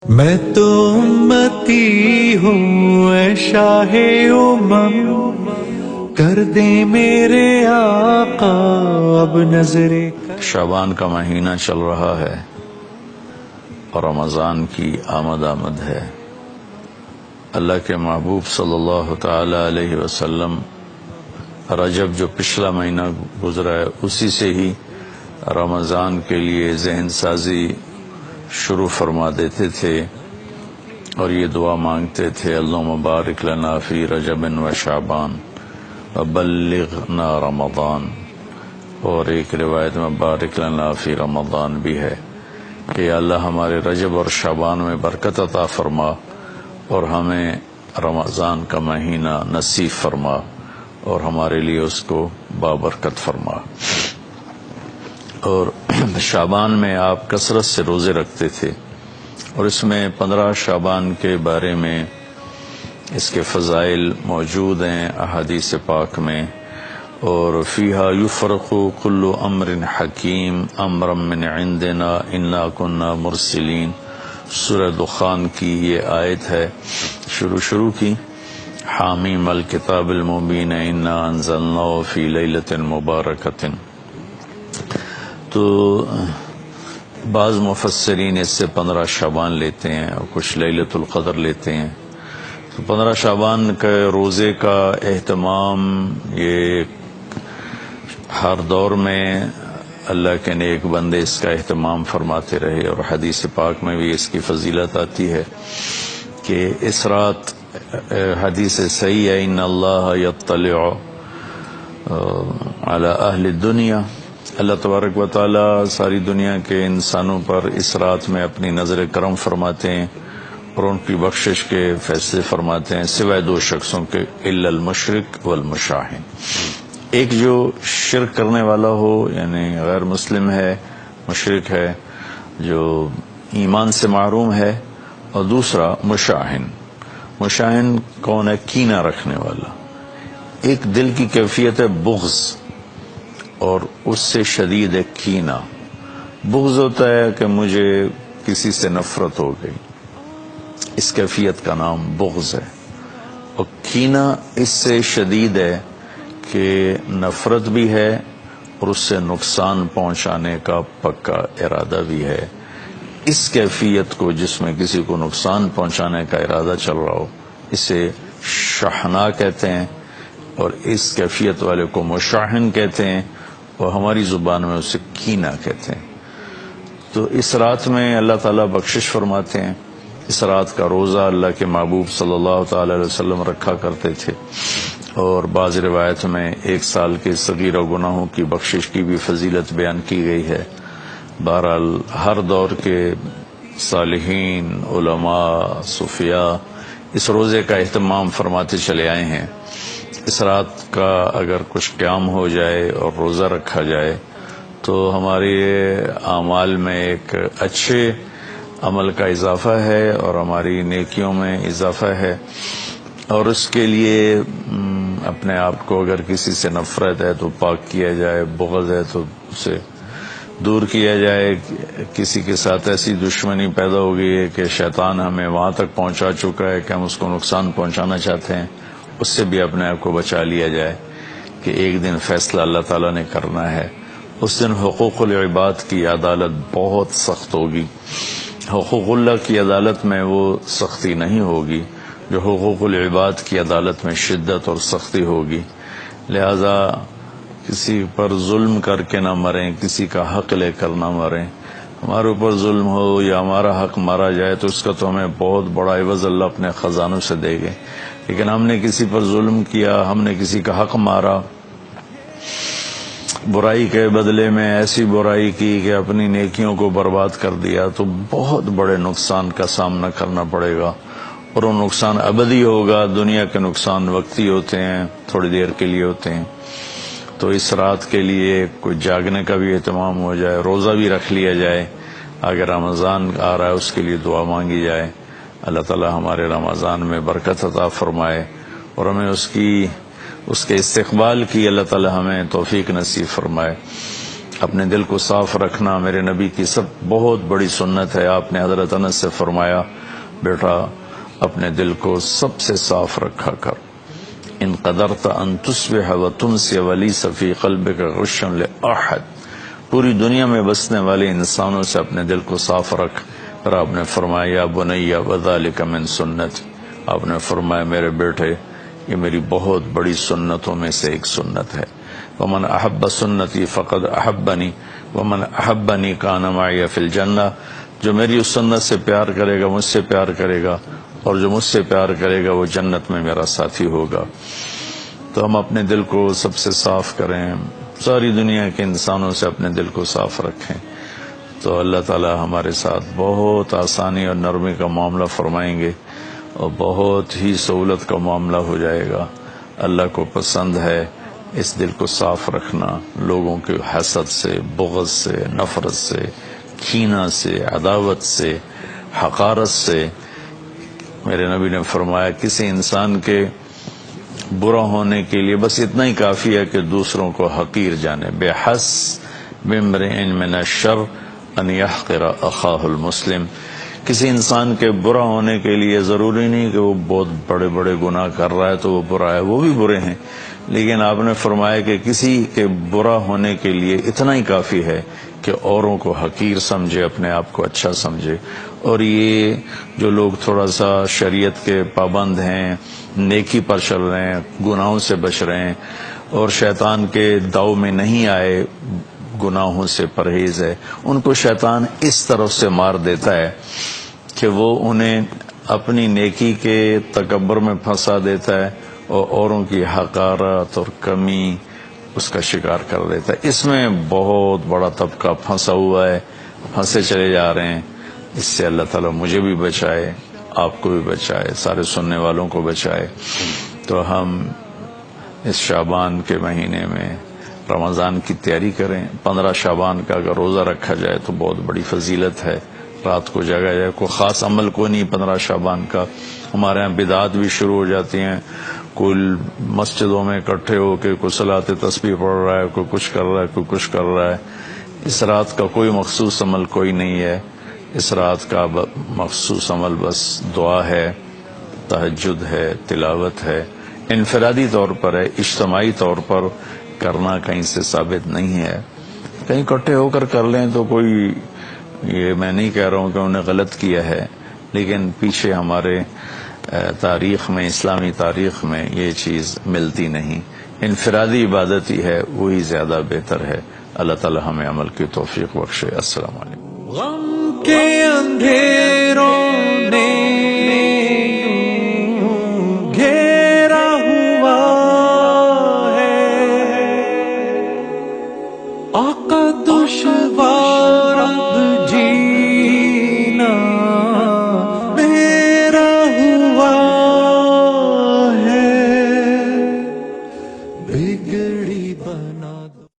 میں تو امتی ہوں اے شاہ امم، کر دے میرے آقا اب نظرے۔ شعبان کا مہینہ چل رہا ہے اور رمضان کی آمد ہے۔ اللہ کے محبوب صلی اللہ تعالی علیہ وسلم رجب جو پچھلا مہینہ گزرا ہے اسی سے ہی رمضان کے لیے ذہن سازی شروع فرما دیتے تھے اور یہ دعا مانگتے تھے، اللہم بارک لنا فی رجب و شعبان وبلغنا رمضان، اور ایک روایت میں بارک لنا فی رمضان بھی ہے کہ اللہ ہمارے رجب اور شعبان میں برکت عطا فرما اور ہمیں رمضان کا مہینہ نصیب فرما اور ہمارے لیے اس کو بابرکت فرما۔ اور شعبان میں آپ کثرت سے روزے رکھتے تھے اور اس میں 15 شعبان کے بارے میں اس کے فضائل موجود ہیں احادیث پاک میں، اور فیہا یفرق کل امر حکیم امرا من عندنا انا کنا مرسلین، سورہ دخان کی یہ آیت ہے شروع کی، حامیم الکتاب المبین انا انزلناہ فی لیلۃ مبارکۃ۔ تو بعض مفسرین اس سے 15 شعبان لیتے ہیں اور کچھ لیلۃ القدر لیتے ہیں۔ تو 15 شعبان کے روزے کا اہتمام یہ ہر دور میں اللہ کے نیک بندے اس کا اہتمام فرماتے رہے، اور حدیث پاک میں بھی اس کی فضیلت آتی ہے کہ اس رات حدیث صحیح ہے، ان اللہ یطلع علی اہل الدنیا، اللہ تبارک و تعالی ساری دنیا کے انسانوں پر اس رات میں اپنی نظر کرم فرماتے ہیں اور ان کی بخشش کے فیصلے فرماتے ہیں، سوائے 2 شخصوں کے، الا المشرک والمشاہن، ایک جو شرک کرنے والا ہو یعنی غیر مسلم ہے، مشرک ہے، جو ایمان سے محروم ہے، اور دوسرا مشاہن کون ہے؟ کینہ رکھنے والا، ایک دل کی کیفیت ہے بغض اور اس سے شدید ہے کینہ۔ بغض ہوتا ہے کہ مجھے کسی سے نفرت ہو گئی، اس کیفیت کا نام بغض ہے، اور کینہ اس سے شدید ہے کہ نفرت بھی ہے اور اس سے نقصان پہنچانے کا پکا ارادہ بھی ہے۔ اس کیفیت کو، جس میں کسی کو نقصان پہنچانے کا ارادہ چل رہا ہو، اسے شحناء کہتے ہیں، اور اس کیفیت والے کو مشاحن کہتے ہیں، اور ہماری زبان میں اسے کینہ کہتے ہیں۔ تو اس رات میں اللہ تعالیٰ بخشش فرماتے ہیں۔ اس رات کا روزہ اللہ کے محبوب صلی اللہ تعالی علیہ وسلم رکھا کرتے تھے، اور بعض روایت میں 1 سال کے صغیرہ گناہوں کی بخشش کی بھی فضیلت بیان کی گئی ہے۔ بہرحال ہر دور کے صالحین، علماء، صوفیاء اس روزے کا اہتمام فرماتے چلے آئے ہیں۔ اس رات کا اگر کچھ قیام ہو جائے اور روزہ رکھا جائے تو ہمارے اعمال میں ایک اچھے عمل کا اضافہ ہے اور ہماری نیکیوں میں اضافہ ہے، اور اس کے لیے اپنے آپ کو اگر کسی سے نفرت ہے تو پاک کیا جائے، بغض ہے تو اسے دور کیا جائے، کسی کے ساتھ ایسی دشمنی پیدا ہو گئی ہے کہ شیطان ہمیں وہاں تک پہنچا چکا ہے کہ ہم اس کو نقصان پہنچانا چاہتے ہیں، اس سے بھی اپنے آپ کو بچا لیا جائے کہ ایک دن فیصلہ اللہ تعالیٰ نے کرنا ہے۔ اس دن حقوق العباد کی عدالت بہت سخت ہوگی، حقوق اللہ کی عدالت میں وہ سختی نہیں ہوگی جو حقوق العباد کی عدالت میں شدت اور سختی ہوگی۔ لہذا کسی پر ظلم کر کے نہ مریں، کسی کا حق لے کر نہ مریں۔ ہمارے اوپر ظلم ہو یا ہمارا حق مارا جائے تو اس کا تو ہمیں بہت بڑا عوض اللہ اپنے خزانوں سے دے گے، لیکن ہم نے کسی پر ظلم کیا، ہم نے کسی کا حق مارا، برائی کے بدلے میں ایسی برائی کی کہ اپنی نیکیوں کو برباد کر دیا، تو بہت بڑے نقصان کا سامنا کرنا پڑے گا، اور وہ نقصان ابدی ہوگا۔ دنیا کے نقصان وقتی ہوتے ہیں، تھوڑی دیر کے لیے ہوتے ہیں۔ تو اس رات کے لیے کوئی جاگنے کا بھی اہتمام ہو جائے، روزہ بھی رکھ لیا جائے، اگر رمضان آ رہا ہے اس کے لیے دعا مانگی جائے، اللہ تعالی ہمارے رمضان میں برکت عطا فرمائے اور ہمیں اس کے استقبال کی اللہ تعالی ہمیں توفیق نصیب فرمائے۔ اپنے دل کو صاف رکھنا میرے نبی کی بہت بڑی سنت ہے. آپ نے حضرت انس سے فرمایا بیٹا اپنے دل کو سب سے صاف رکھا کر. ان قدرت ان تصبح وتمسی وليس في قلبك غش لأحد. پوری دنیا میں بسنے والے انسانوں سے اپنے دل کو صاف رکھ. پھر آپ نے فرمایا یا بنی وذلك من سنت. آپ نے فرمایا میرے بیٹے یہ میری بہت بڑی سنتوں میں سے ایک سنت ہے. ومن احب سنتی فقد احبنی ومن احبنی کان معی فی الجنہ. جو میری اس سنت سے پیار کرے گا مجھ سے پیار کرے گا، اور جو مجھ سے پیار کرے گا وہ جنت میں میرا ساتھی ہوگا. تو ہم اپنے دل کو سب سے صاف کریں، ساری دنیا کے انسانوں سے اپنے دل کو صاف رکھیں، تو اللہ تعالی ہمارے ساتھ بہت آسانی اور نرمی کا معاملہ فرمائیں گے اور بہت ہی سہولت کا معاملہ ہو جائے گا. اللہ کو پسند ہے اس دل کو صاف رکھنا، لوگوں کے حسد سے، بغض سے، نفرت سے، کینہ سے، عداوت سے، حقارت سے. میرے نبی نے فرمایا کسی انسان کے برا ہونے کے لیے بس اتنا ہی کافی ہے کہ دوسروں کو حقیر جانے. بحسب امرئ من الشر ان يحقر اخاہ المسلم. کسی انسان کے برا ہونے کے لیے ضروری نہیں کہ وہ بہت بڑے بڑے گناہ کر رہا ہے تو وہ برا ہے، وہ بھی برے ہیں، لیکن آپ نے فرمایا کہ کسی کے برا ہونے کے لیے اتنا ہی کافی ہے کہ اوروں کو حقیر سمجھے، اپنے آپ کو اچھا سمجھے. اور یہ جو لوگ تھوڑا سا شریعت کے پابند ہیں، نیکی پر چل رہے ہیں، گناہوں سے بچ رہے ہیں اور شیطان کے داؤ میں نہیں آئے، گناہوں سے پرہیز ہے، ان کو شیطان اس طرف سے مار دیتا ہے کہ وہ انہیں اپنی نیکی کے تکبر میں پھنسا دیتا ہے اور اوروں کی حقارت اور کمی اس کا شکار کر دیتا ہے. اس میں بہت بڑا طبقہ پھنسا ہوا ہے، پھنسے چلے جا رہے ہیں. اس سے اللہ تعالیٰ مجھے بھی بچائے، آپ کو بھی بچائے، سارے سننے والوں کو بچائے. تو ہم اس شعبان کے مہینے میں رمضان کی تیاری کریں. 15 شعبان کا اگر روزہ رکھا جائے تو بہت بڑی فضیلت ہے. رات کو جگا جائے، کوئی خاص عمل کوئی نہیں 15 شعبان کا. ہمارے ہاں بدعات بھی شروع ہو جاتی ہیں، کوئی مسجدوں میں اکٹھے ہو کے کوئی صلاۃ تسبیح پڑھ رہا ہے، کوئی کچھ کر رہا ہے، کوئی کچھ کر رہا ہے. اس رات کا کوئی مخصوص عمل کوئی نہیں ہے. اس رات کا مخصوص عمل بس دعا ہے، تہجد ہے، تلاوت ہے. انفرادی طور پر ہے، اجتماعی طور پر کرنا کہیں سے ثابت نہیں ہے. کہیں اکٹھے ہو کر کر لیں تو کوئی، یہ میں نہیں کہہ رہا ہوں کہ انہیں غلط کیا ہے، لیکن پیچھے ہمارے تاریخ میں، اسلامی تاریخ میں یہ چیز ملتی نہیں. انفرادی عبادت ہی ہے، وہی زیادہ بہتر ہے. اللہ تعالی ہمیں عمل کی توفیق بخشے. السلام علیکم. غم کے اندھیروں